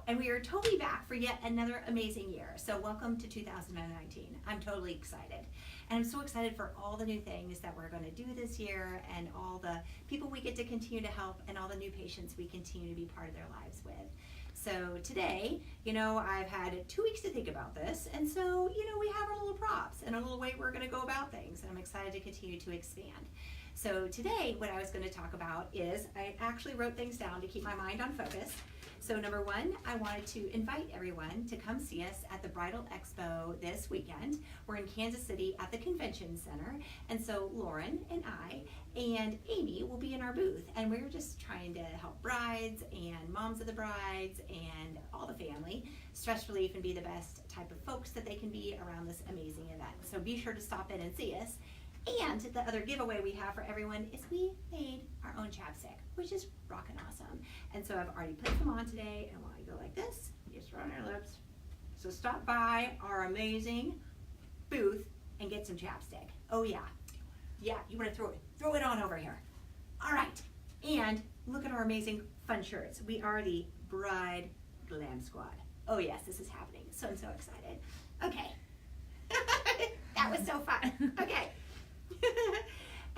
and we are totally back for yet another amazing year. So welcome to 2019. I'm totally excited. And I'm so excited for all the new things that we're going to do this year and all the people we get to continue to help and all the new patients we continue to be part of their lives with. So today, I've had 2 weeks to think about this, and so, we have our little props and a little way we're going to go about things, and I'm excited to continue to expand. So today, what I was going to talk about is, I actually wrote things down to keep my mind on focus. So number one, I wanted to invite everyone to come see us at the Bridal Expo this weekend. We're in Kansas City at the Convention Center, and so Lauren and I and Amy will be in our booth, and we're just trying to help brides and moms of the brides and all the family stress relief and be the best type of folks that they can be around this amazing event. So be sure to stop in and see us. And the other giveaway we have for everyone is we made our own chapstick, which is rockin' awesome. And so I've already put them on today, and while you go like this, you just run on your lips. So stop by our amazing booth and get some chapstick. Oh yeah, you wanna throw it on over here. All right, and look at our amazing fun shirts. We are the Bride Glam Squad. Oh yes, this is happening, so I'm so excited. Okay, that was so fun, okay.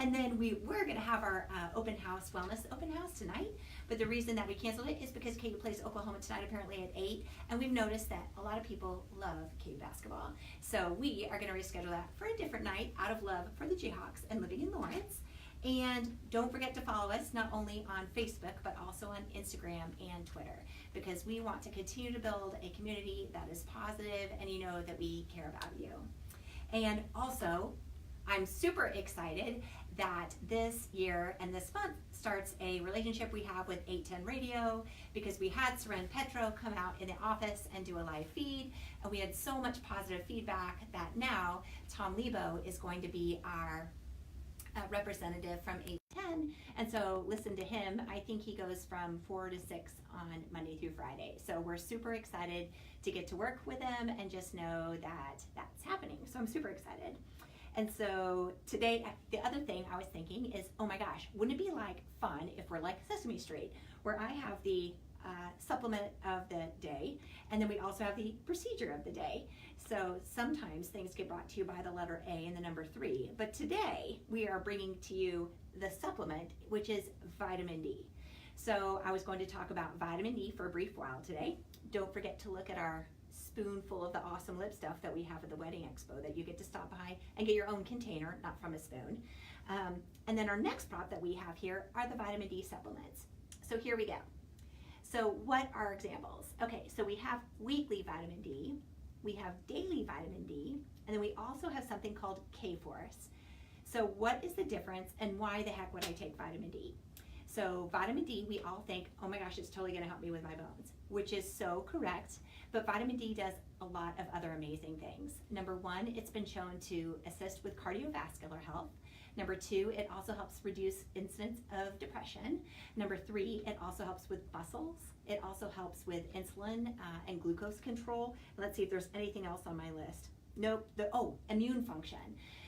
And then we're going to have our wellness open house tonight, but the reason that we canceled it is because KU plays Oklahoma tonight apparently at 8, and we've noticed that a lot of people love KU basketball. So we are going to reschedule that for a different night out of love for the Jayhawks and living in Lawrence. And don't forget to follow us not only on Facebook, but also on Instagram and Twitter, because we want to continue to build a community that is positive, and that we care about you. And also, I'm super excited that this year and this month starts a relationship we have with 810 Radio, because we had Seren Petro come out in the office and do a live feed, and we had so much positive feedback that now Tom Lebo is going to be our representative from 810, and so listen to him. I think he goes from 4 to 6 on Monday through Friday. So we're super excited to get to work with him and just know that that's happening. So I'm super excited. And so today, the other thing I was thinking is, oh my gosh, wouldn't it be fun if we're like Sesame Street, where I have the supplement of the day, and then we also have the procedure of the day. So sometimes things get brought to you by the letter A and the number 3, but today we are bringing to you the supplement, which is vitamin D. So I was going to talk about vitamin D for a brief while today. Don't forget to look at our spoonful of the awesome lip stuff that we have at the Wedding Expo that you get to stop by and get your own container, not from a spoon. And then our next prop that we have here are the vitamin D supplements. So here we go. So what are examples? Okay, so we have weekly vitamin D, we have daily vitamin D, and then we also have something called K-Force. So what is the difference, and why the heck would I take vitamin D? So vitamin D, we all think, oh my gosh, it's totally gonna help me with my bones, which is so correct, but vitamin D does a lot of other amazing things. Number one, it's been shown to assist with cardiovascular health. Number two, it also helps reduce incidence of depression. Number three, it also helps with muscles. It also helps with insulin and glucose control. Let's see if there's anything else on my list. Nope, immune function.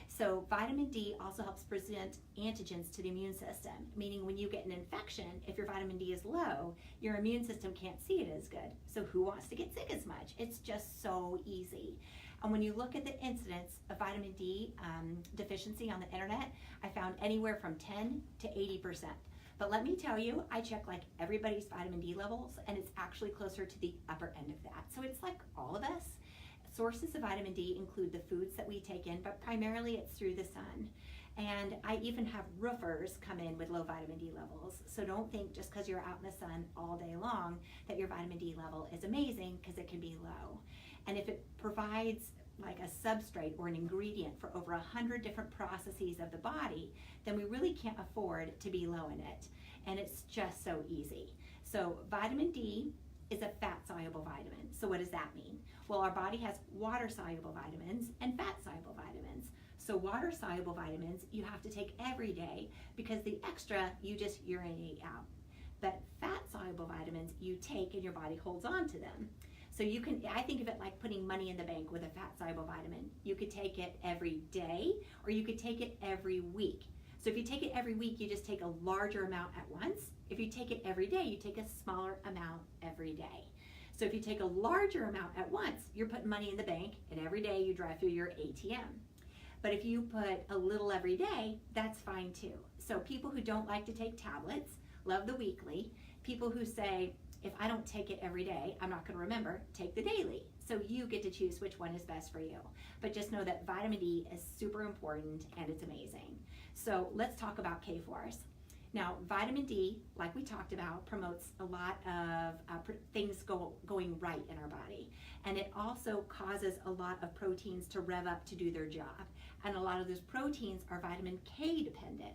So vitamin D also helps present antigens to the immune system, meaning when you get an infection, if your vitamin D is low, your immune system can't see it as good. So who wants to get sick as much? It's just so easy. And when you look at the incidence of vitamin D deficiency on the internet, I found anywhere from 10 to 80%. But let me tell you, I check everybody's vitamin D levels, and it's actually closer to the upper end of that. So it's like all of us. Sources of vitamin D include the foods that we take in, but primarily it's through the sun. And I even have roofers come in with low vitamin D levels. So don't think just because you're out in the sun all day long that your vitamin D level is amazing, because it can be low. And if it provides a substrate or an ingredient for over 100 different processes of the body, then we really can't afford to be low in it. And it's just so easy. So vitamin D is a fat-soluble vitamin. So what does that mean? Well, our body has water-soluble vitamins and fat-soluble vitamins. So water-soluble vitamins you have to take every day, because the extra you just urinate out. But fat-soluble vitamins you take and your body holds on to them. So you can, I think of it like putting money in the bank with a fat-soluble vitamin. You could take it every day, or you could take it every week. So if you take it every week, you just take a larger amount at once. If you take it every day, you take a smaller amount every day. So if you take a larger amount at once, you're putting money in the bank, and every day you drive through your ATM. But if you put a little every day, that's fine too. So people who don't like to take tablets love the weekly. People who say, if I don't take it every day, I'm not going to remember, take the daily. So you get to choose which one is best for you. But just know that vitamin D is super important and it's amazing. So let's talk about K-Force. Now, vitamin D, like we talked about, promotes a lot of things going right in our body. And it also causes a lot of proteins to rev up to do their job. And a lot of those proteins are vitamin K dependent.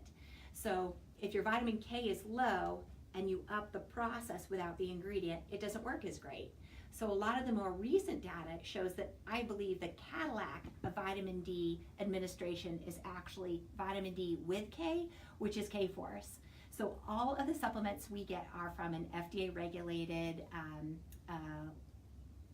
So if your vitamin K is low and you up the process without the ingredient, it doesn't work as great. So a lot of the more recent data shows that I believe the Cadillac of vitamin D administration is actually vitamin D with K, which is K-Force. So all of the supplements we get are from an FDA regulated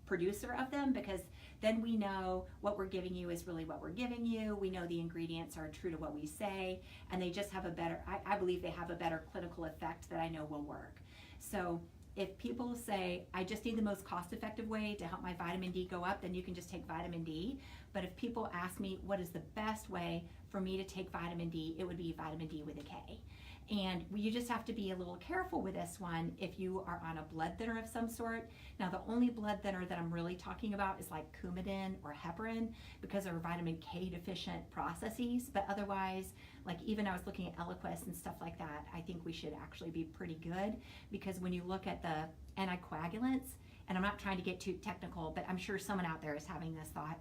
producer of them, because then we know what we're giving you is really what we're giving you. We know the ingredients are true to what we say, and they just have a better, I believe they have a better clinical effect that I know will work. So if people say, I just need the most cost-effective way to help my vitamin D go up, then you can just take vitamin D. But if people ask me what is the best way for me to take vitamin D, it would be vitamin D with a K. And you just have to be a little careful with this one if you are on a blood thinner of some sort. Now, the only blood thinner that I'm really talking about is like Coumadin or heparin, because they're vitamin K deficient processes. But otherwise, like even I was looking at Eliquis and stuff like that, I think we should actually be pretty good, because when you look at the anticoagulants, and I'm not trying to get too technical, but I'm sure someone out there is having this thought,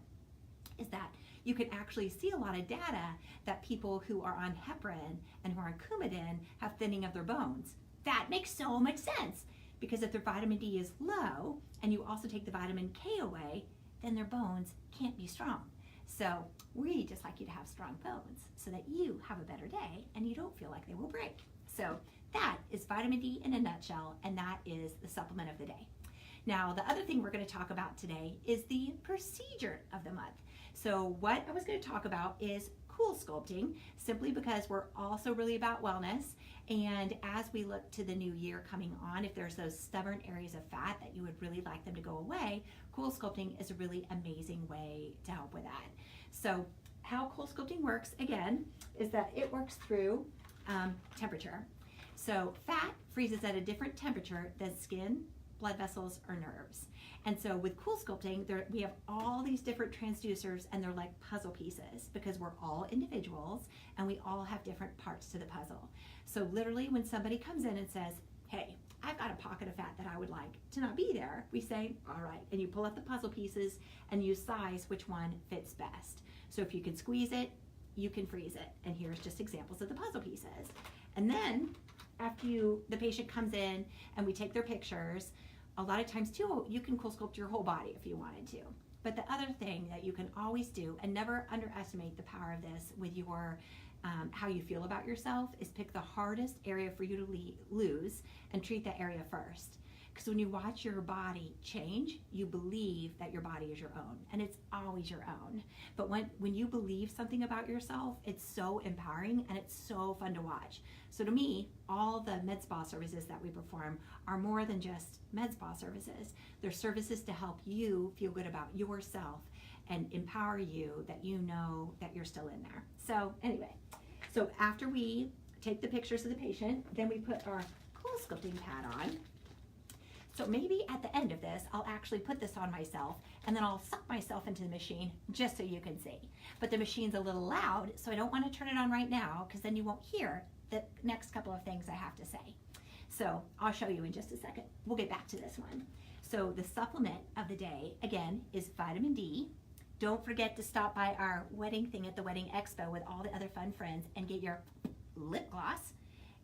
is that you can actually see a lot of data that people who are on heparin and who are on Coumadin have thinning of their bones. That makes so much sense, because if their vitamin D is low and you also take the vitamin K away, then their bones can't be strong. So we just like you to have strong bones so that you have a better day and you don't feel like they will break. So that is vitamin D in a nutshell, and that is the supplement of the day. Now, the other thing we're going to talk about today is the procedure of the month. So what I was going to talk about is Coolsculpting, simply because we're also really about wellness. And as we look to the new year coming on, if there's those stubborn areas of fat that you would really like them to go away, Coolsculpting is a really amazing way to help with that. So how Coolsculpting works, again, is that it works through temperature. So fat freezes at a different temperature than skin, blood vessels, or nerves. And so with Coolsculpting, we have all these different transducers, and they're like puzzle pieces, because we're all individuals and we all have different parts to the puzzle. So literally when somebody comes in and says, hey, I've got a pocket of fat that I would like to not be there, we say, all right, and you pull out the puzzle pieces and you size which one fits best. So if you can squeeze it, you can freeze it. And here's just examples of the puzzle pieces. And then after the patient comes in and we take their pictures, a lot of times too, you can Coolsculpt your whole body if you wanted to. But the other thing that you can always do, and never underestimate the power of this with your how you feel about yourself, is pick the hardest area for you to lose and treat that area first. Because when you watch your body change, you believe that your body is your own, and it's always your own. But when you believe something about yourself, it's so empowering and it's so fun to watch. So to me, all the med spa services that we perform are more than just med spa services. They're services to help you feel good about yourself and empower you that you know that you're still in there. So anyway, so after we take the pictures of the patient, then we put our Coolsculpting pad on. So maybe at the end of this, I'll actually put this on myself, and then I'll suck myself into the machine just so you can see. But the machine's a little loud, so I don't want to turn it on right now, because then you won't hear the next couple of things I have to say. So I'll show you in just a second. We'll get back to this one. So the supplement of the day, again, is vitamin D. Don't forget to stop by our wedding thing at the Wedding Expo with all the other fun friends and get your lip gloss.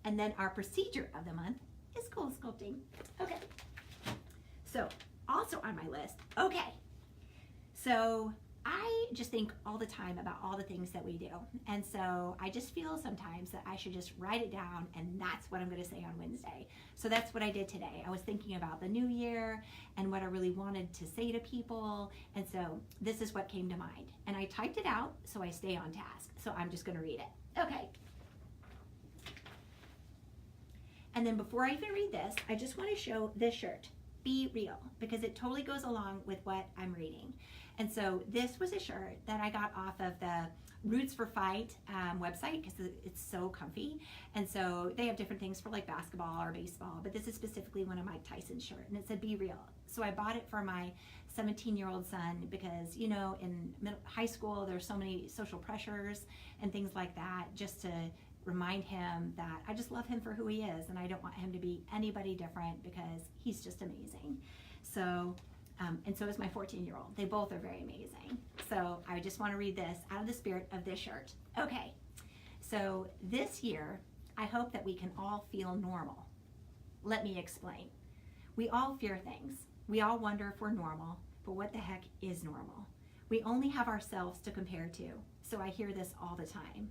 And then our procedure of the month is Coolsculpting. Okay. So also on my list, okay. So I just think all the time about all the things that we do. And so I just feel sometimes that I should just write it down, and that's what I'm going to say on Wednesday. So that's what I did today. I was thinking about the new year and what I really wanted to say to people. And so this is what came to mind. And I typed it out so I stay on task. So I'm just going to read it. Okay. And then before I even read this, I just want to show this shirt, be real, because it totally goes along with what I'm reading. And so this was a shirt that I got off of the Roots for Fight website, because it's so comfy. And so they have different things for like basketball or baseball, but this is specifically one of Mike Tyson's shirt, and it said be real. So I bought it for my 17-year-old son, because in high school there's so many social pressures and things like that, just to remind him that I just love him for who he is, and I don't want him to be anybody different, because he's just amazing. So and so is my 14-year-old. They both are very amazing. So I just want to read this out of the spirit of this shirt. Okay, so this year, I hope that we can all feel normal. Let me explain. We all fear things. We all wonder if we're normal, but what the heck is normal? We only have ourselves to compare to. So I hear this all the time.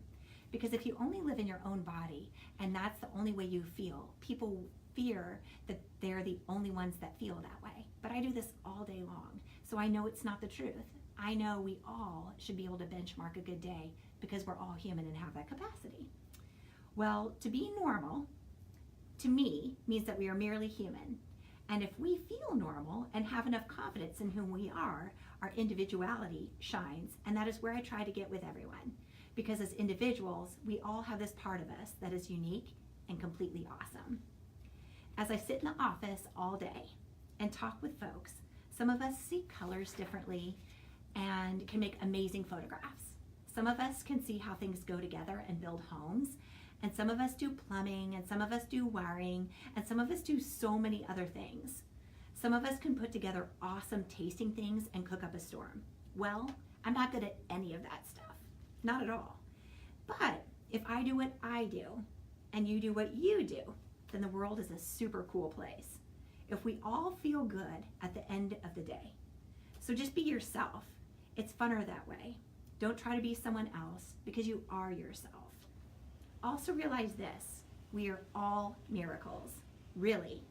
Because if you only live in your own body, and that's the only way you feel, people fear that they're the only ones that feel that way. But I do this all day long, so I know it's not the truth. I know we all should be able to benchmark a good day, because we're all human and have that capacity. Well, to be normal, to me, means that we are merely human. And if we feel normal and have enough confidence in whom we are, our individuality shines, and that is where I try to get with everyone. Because as individuals, we all have this part of us that is unique and completely awesome. As I sit in the office all day and talk with folks, some of us see colors differently and can make amazing photographs. Some of us can see how things go together and build homes, and some of us do plumbing, and some of us do wiring, and some of us do so many other things. Some of us can put together awesome tasting things and cook up a storm. Well, I'm not good at any of that stuff. Not at all. But if I do what I do, and you do what you do, then the world is a super cool place. If we all feel good at the end of the day. So just be yourself. It's funner that way. Don't try to be someone else, because you are yourself. Also realize this, we are all miracles, really.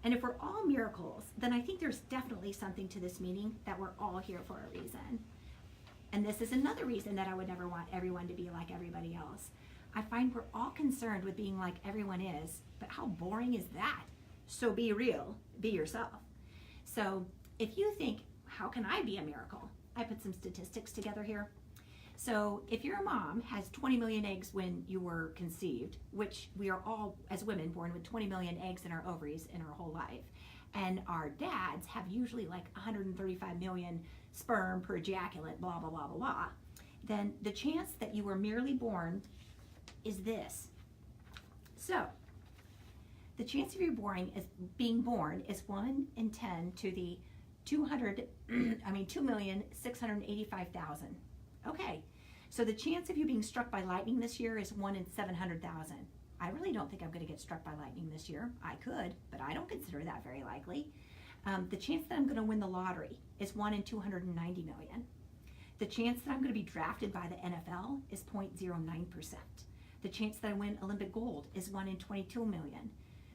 And if we're all miracles, then I think there's definitely something to this meaning that we're all here for a reason. And this is another reason that I would never want everyone to be like everybody else. I find we're all concerned with being like everyone is, but how boring is that? So be real, be yourself. So if you think, how can I be a miracle? I put some statistics together here. So if your mom has 20 million eggs when you were conceived, which we are all, as women, born with 20 million eggs in our ovaries in our whole life, and our dads have usually like 135 million sperm per ejaculate, blah, blah, blah, blah, blah, then the chance that you were merely born is this. So the chance of you being born is 1 in 10 to the 2,685,000. Okay, so the chance of you being struck by lightning this year is 1 in 700,000. I really don't think I'm going to get struck by lightning this year. I could, but I don't consider that very likely. The chance that I'm going to win the lottery is 1 in 290 million. The chance that I'm going to be drafted by the NFL is 0.09%. The chance that I win Olympic gold is 1 in 22 million.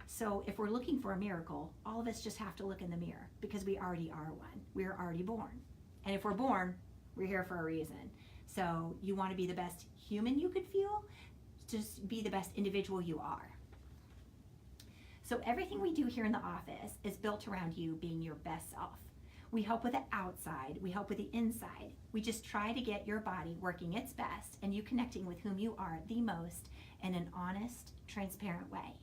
So if we're looking for a miracle, all of us just have to look in the mirror, because we already are one. We are already born. And if we're born, we're here for a reason. So you want to be the best human you could feel, just be the best individual you are. So everything we do here in the office is built around you being your best self. We help with the outside, we help with the inside. We just try to get your body working its best and you connecting with whom you are the most in an honest, transparent way.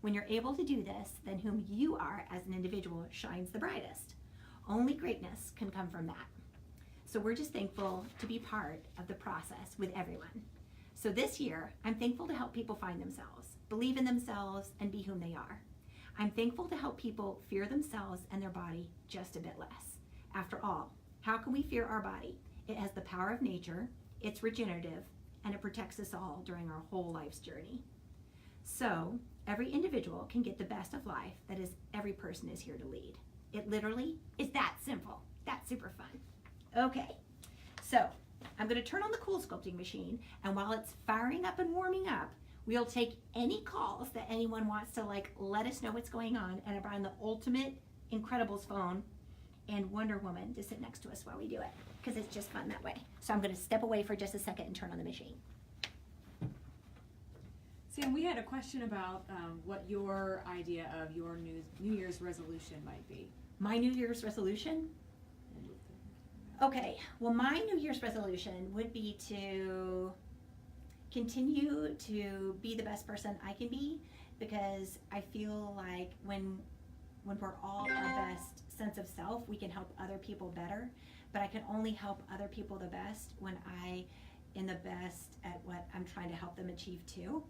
When you're able to do this, then whom you are as an individual shines the brightest. Only greatness can come from that. So we're just thankful to be part of the process with everyone. So this year, I'm thankful to help people find themselves, believe in themselves, and be whom they are. I'm thankful to help people fear themselves and their body just a bit less. After all, how can we fear our body? It has the power of nature, it's regenerative, and it protects us all during our whole life's journey. So every individual can get the best of life that is every person is here to lead. It literally is that simple. That's super fun. Okay, so I'm going to turn on the Coolsculpting machine, and while it's firing up and warming up, we'll take any calls that anyone wants to let us know what's going on, and I brought in the ultimate Incredibles phone and Wonder Woman to sit next to us while we do it, because it's just fun that way. So I'm going to step away for just a second and turn on the machine. Sam, we had a question about what your idea of your New Year's resolution might be. My New Year's resolution? Okay, well, my New Year's resolution would be to continue to be the best person I can be, because I feel like when we're all our best sense of self, we can help other people better. But I can only help other people the best when I am the best at what I'm trying to help them achieve too.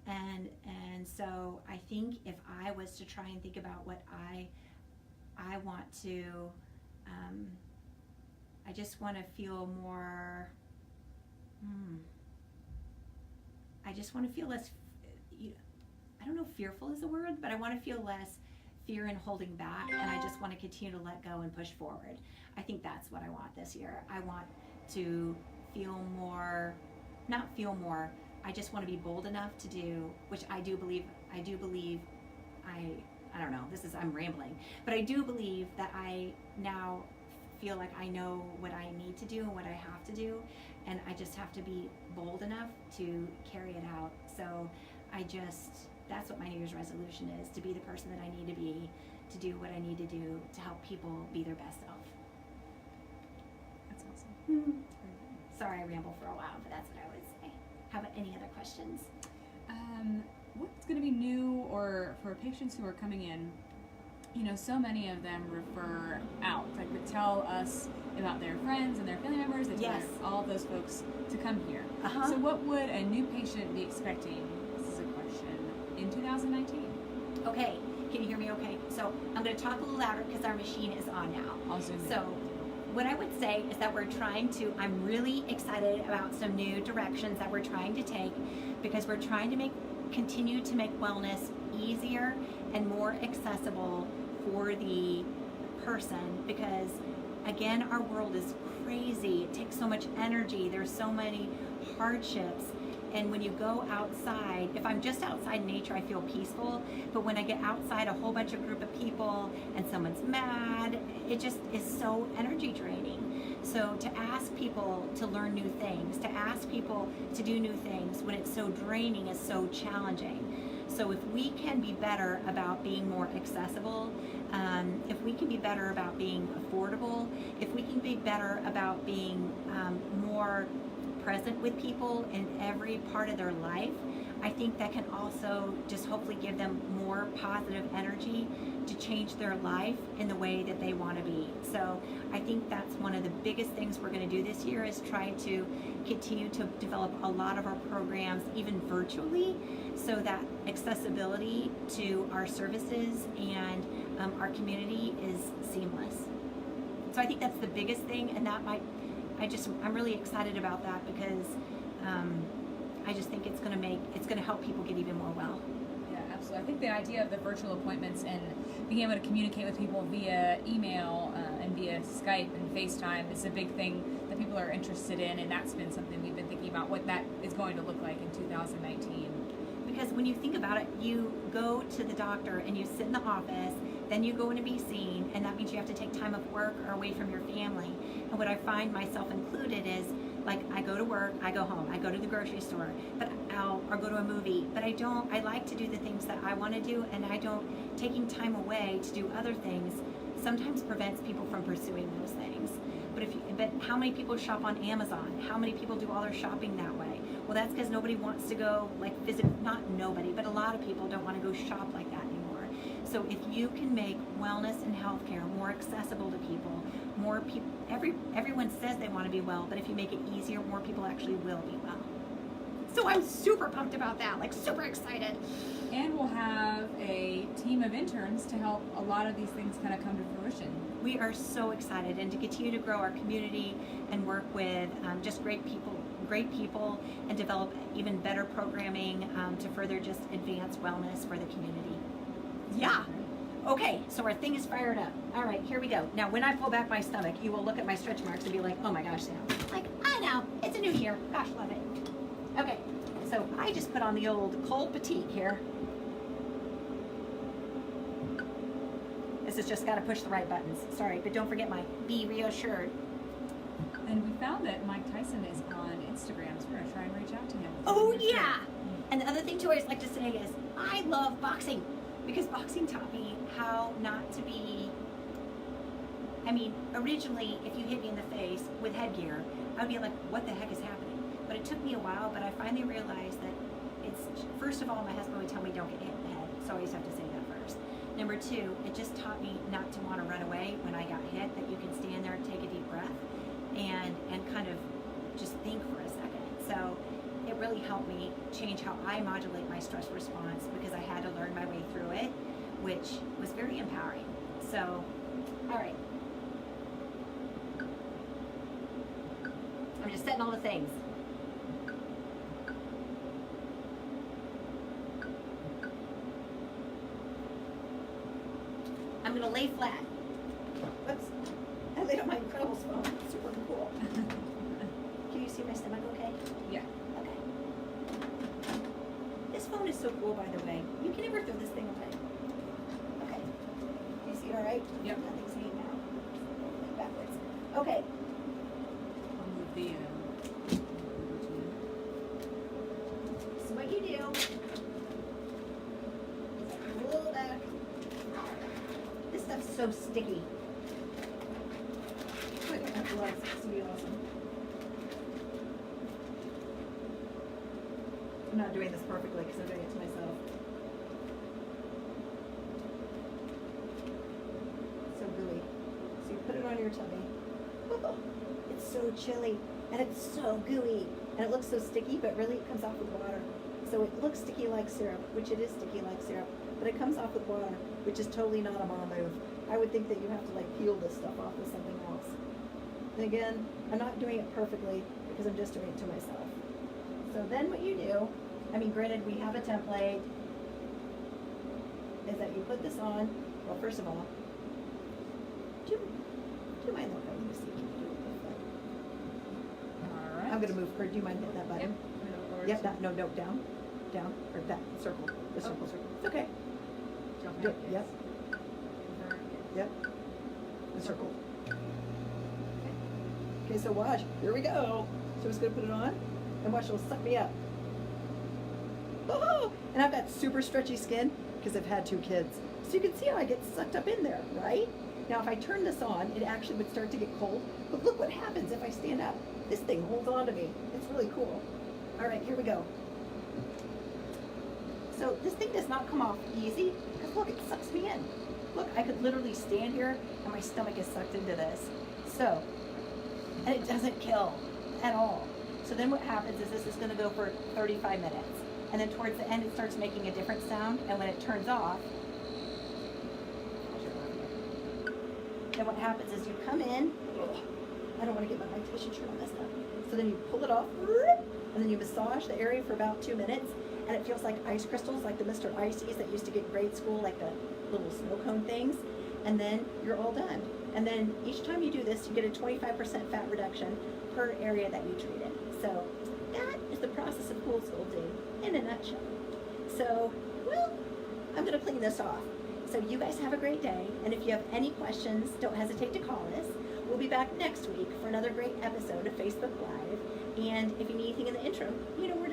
And so I think if I was to try and think about what I want to, I just want to feel more, I just want to feel less, I don't know if fearful is a word, but I want to feel less fear and holding back, and I just want to continue to let go and push forward. I think that's what I want this year. I want to feel more, not feel more, I just want to be bold enough to do, which I do believe, I don't know, I'm rambling, but I do believe that I now feel like I know what I need to do and what I have to do, and I just have to be bold enough to carry it out. So that's what my New Year's resolution is, to be the person that I need to be, to do what I need to do to help people be their best self. That's awesome. Sorry I rambled for a while, but that's what I would say. How about any other questions? What's going to be new, or for patients who are coming in, so many of them refer out, would tell us about their friends and their family members, they tell all of those folks to come here. So what would a new patient be expecting, this is a question, in 2019? Okay, can you hear me okay? So I'm going to talk a little louder because our machine is on now. I'll zoom in. So what I would say is that I'm really excited about some new directions that we're trying to take, because we're trying to continue to make wellness easier and more accessible for the person, because again, our world is crazy. It takes so much energy. There's so many hardships. And when you go outside, if I'm just outside in nature, I feel peaceful. But when I get outside a whole bunch of group of people and someone's mad, it just is so energy draining. So to ask people to learn new things, to ask people to do new things when it's so draining is so challenging. So if we can be better about being more accessible, if we can be better about being affordable, if we can be better about being more present with people in every part of their life, I think that can also just hopefully give them more positive energy to change their life in the way that they want to be. So I think that's one of the biggest things we're going to do this year, is try to continue to develop a lot of our programs, even virtually, so that accessibility to our services and our community is seamless. So I think that's the biggest thing, and I'm really excited about that, because I just think it's going to help people get even more well. Yeah, absolutely. I think the idea of the virtual appointments and being able to communicate with people via email and via Skype and FaceTime is a big thing that people are interested in, and that's been something we've been thinking about, what that is going to look like in 2019. Because when you think about it, you go to the doctor and you sit in the office, then you go in to be seen, and that means you have to take time of work or away from your family. And what I find, myself included, is I go to work, I go home, I go to the grocery store, or go to a movie, but I like to do the things that I want to do, and taking time away to do other things sometimes prevents people from pursuing those things. But how many people shop on Amazon? How many people do all their shopping that way? Well, that's because nobody wants to go not nobody, but a lot of people don't want to go shop like that anymore. So if you can make wellness and healthcare more accessible to people, everyone says they want to be well, but if you make it easier, more people actually will be well. So I'm super pumped about that, super excited. And we'll have a team of interns to help a lot of these things kind of come to fruition. We are so excited, and to continue to grow our community and work with just great people, and develop even better programming to further just advance wellness for the community. Yeah. Okay, so our thing is fired up. All right, here we go. Now, when I pull back my stomach, you will look at my stretch marks and be like, oh my gosh, Sam. I know, it's a new year. Gosh, love it. Okay, so I just put on the old cold petite here. This has just got to push the right buttons. Sorry, but don't forget my be reassured. And we found that Mike Tyson is on Instagram, so we're going to try and reach out to him. Oh, yeah. And the other thing too I always like to say is I love boxing because boxing taught me how not to be, I mean, originally if you hit me in the face with headgear, I would be like, what the heck is happening? But it took me a while, but I finally realized that it's, first of all, my husband would tell me don't get hit in the head, so I always have to say that first. Number two, it just taught me not to want to run away when I got hit, that you can stand there and take a deep breath and kind of just think for a second. So it really helped me change how I modulate my stress response because I had to learn my way through it, which was very empowering. So, all right. I'm just setting all the things. I'm gonna lay flat. Whoops. I laid on my Incredibles phone. It's super cool. Can you see my stomach okay? Yeah. Okay. This phone is so cool, by the way. You can never throw this thing away. Okay. You see it all right? Yep. Nothing's hanging out. Lay backwards. Okay. I'll move the So what you do is pull back. This stuff's so sticky. Look at that gloves. It's gonna be awesome. I'm not doing this perfectly because I'm doing it to myself. So gooey. So you put it on your tummy. Oh, it's so chilly and it's so gooey and it looks so sticky, but really it comes off with water. So it looks sticky like syrup, which it is sticky like syrup, but it comes off with water, which is totally not a mom move. I would think that you have to like peel this stuff off with something else. And again, I'm not doing it perfectly because I'm just doing it to myself. So then what you do, I mean, granted, we have a template, is that you put this on. Well, first of all, do you mind looking to see? Can you do it with that? All right. I'm gonna move, or do you mind hitting that button? Yep, that, no, down, or that, circle, the circle. It's okay. Yep, yep, the circle. Okay, so watch, here we go. So I'm just gonna put it on, and watch, it'll suck me up. Oh, and I've got super stretchy skin, because I've had 2 kids. So you can see how I get sucked up in there, right? Now if I turn this on, it actually would start to get cold, but look what happens if I stand up. This thing holds on to me. It's really cool. All right, here we go. So this thing does not come off easy, because look, it sucks me in. Look, I could literally stand here, and my stomach is sucked into this. So, and it doesn't kill at all. So then what happens is this is gonna go for 35 minutes. And then towards the end, it starts making a different sound, and when it turns off, then what happens is you come in, I don't wanna get my t-shirt all messed up. So then you pull it off, and then you massage the area for about 2 minutes, and it feels like ice crystals, like the Mr. Ices that used to get in grade school, like the little snow cone things, and then you're all done. And then each time you do this, you get a 25% fat reduction per area that you treated. So that is the process of Coolsculpting in a nutshell. So, well, I'm gonna clean this off. So you guys have a great day, and if you have any questions, don't hesitate to call us. We'll be back next week for another great episode of Facebook Live. And if you need anything in the interim, you know where to